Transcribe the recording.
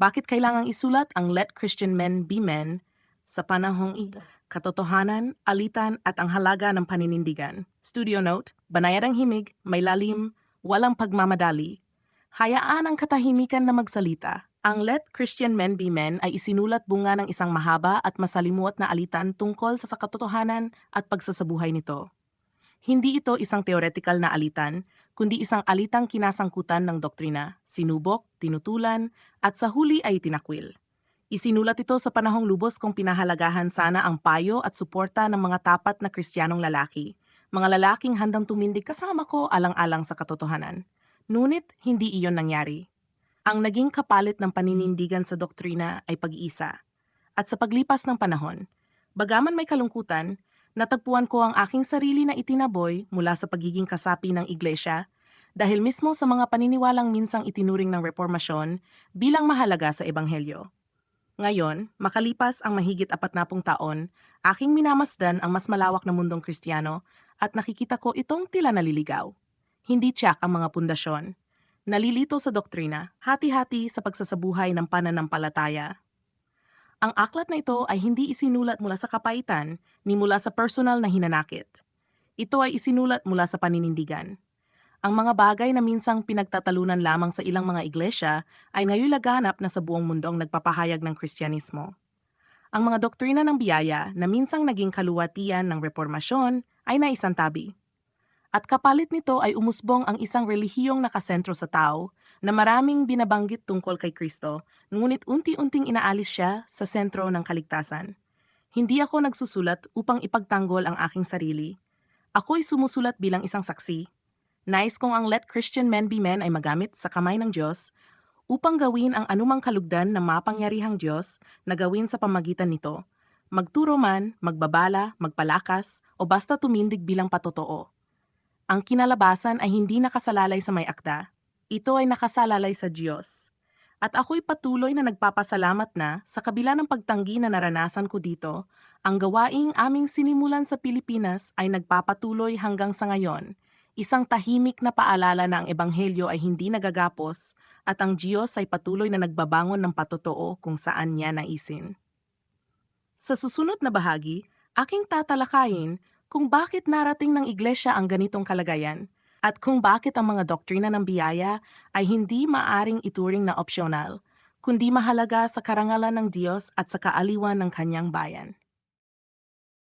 Bakit kailangang isulat ang Let Christian Men Be Men sa panahong ito? Katotohanan, alitan at ang halaga ng paninindigan. Studio note, banayad ang himig, may lalim, walang pagmamadali. Hayaan ang katahimikan na magsalita. Ang Let Christian Men Be Men ay isinulat bunga ng isang mahaba at masalimuot na alitan tungkol sa katotohanan at pagsasabuhay nito. Hindi ito isang theoretical na alitan, kundi isang alitang kinasangkutan ng doktrina, sinubok, tinutulan, at sa huli ay tinakwil. Isinulat ito sa panahong lubos kung pinahalagahan sana ang payo at suporta ng mga tapat na Kristiyanong lalaki, mga lalaking handang tumindig kasama ko alang-alang sa katotohanan. Ngunit hindi iyon nangyari. Ang naging kapalit ng paninindigan sa doktrina ay pag-iisa. At sa paglipas ng panahon, bagaman may kalungkutan, natagpuan ko ang aking sarili na itinaboy mula sa pagiging kasapi ng iglesia dahil mismo sa mga paniniwalang minsang itinuring ng reformasyon bilang mahalaga sa ebanghelyo. Ngayon, makalipas ang mahigit 40 taon, aking minamasdan ang mas malawak na mundong Kristiyano at nakikita ko itong tila naliligaw. Hindi tiyak ang mga pundasyon. Nalilito sa doktrina, hati-hati sa pagsasabuhay ng pananampalataya. Ang aklat na ito ay hindi isinulat mula sa kapaitan ni mula sa personal na hinanakit. Ito ay isinulat mula sa paninindigan. Ang mga bagay na minsang pinagtatalunan lamang sa ilang mga iglesia ay ngayon laganap na sa buong mundong nagpapahayag ng Kristyanismo. Ang mga doktrina ng biyaya na minsang naging kaluwatian ng reformasyon ay naisantabi. At kapalit nito ay umusbong ang isang relihiyong nakasentro sa tao na maraming binabanggit tungkol kay Kristo, ngunit unti-unting inaalis siya sa sentro ng kaligtasan. Hindi ako nagsusulat upang ipagtanggol ang aking sarili. Ako'y sumusulat bilang isang saksi. Nais kong ang Let Christian Men Be Men ay magamit sa kamay ng Diyos upang gawin ang anumang kalugdan na mapangyarihang Diyos na gawin sa pamagitan nito. Magturo man, magbabala, magpalakas, o basta tumindig bilang patotoo. Ang kinalabasan ay hindi nakasalalay sa may akda. Ito ay nakasalalay sa Diyos. At ako'y patuloy na nagpapasalamat na sa kabila ng pagtanggi na naranasan ko dito, ang gawaing aming sinimulan sa Pilipinas ay nagpapatuloy hanggang sa ngayon. Isang tahimik na paalala na ang ebanghelyo ay hindi nagagapos at ang Diyos ay patuloy na nagbabangon ng patotoo kung saan niya naisin. Sa susunod na bahagi, aking tatalakayin kung bakit narating ng iglesia ang ganitong kalagayan at kung bakit ang mga doktrina ng biyaya ay hindi maaring ituring na opsyonal, kundi mahalaga sa karangalan ng Diyos at sa kaaliwan ng kanyang bayan.